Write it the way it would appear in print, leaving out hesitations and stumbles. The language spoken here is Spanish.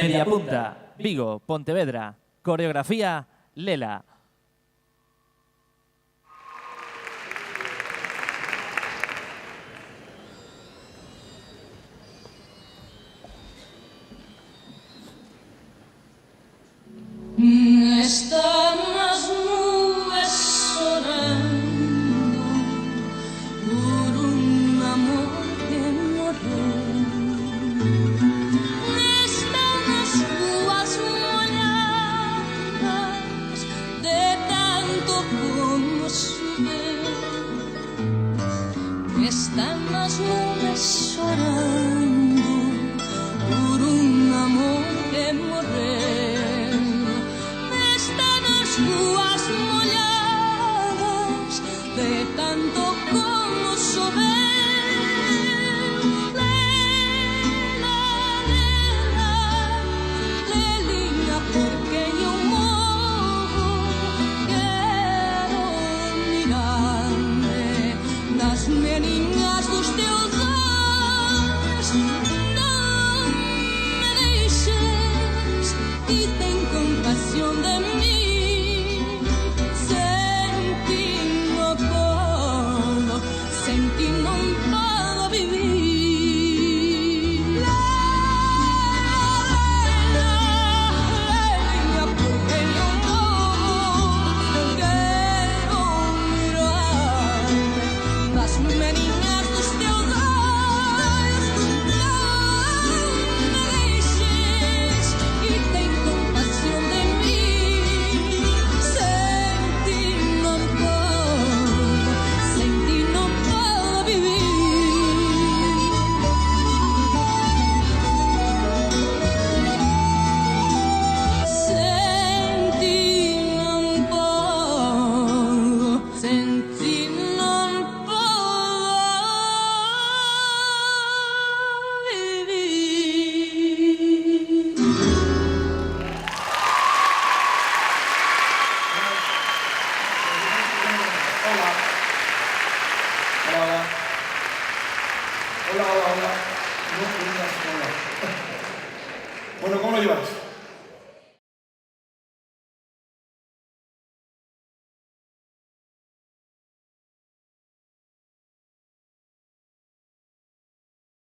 Mediapunta, Vigo, Pontevedra. Coreografía, Lela. Están las nubes sonando por un amor que morreu. Están las uvas molladas de tanto como sube. Están las nubes llorando por un amor que morreu. Uvas molladas de tanto como chover. Lela, lela, leliña, porque eu morro. Quero mirar-me nas meninas dos teus olhos. Não me deixes e tem compaixão de mim. Hola. Bueno, ¿cómo lo lleváis?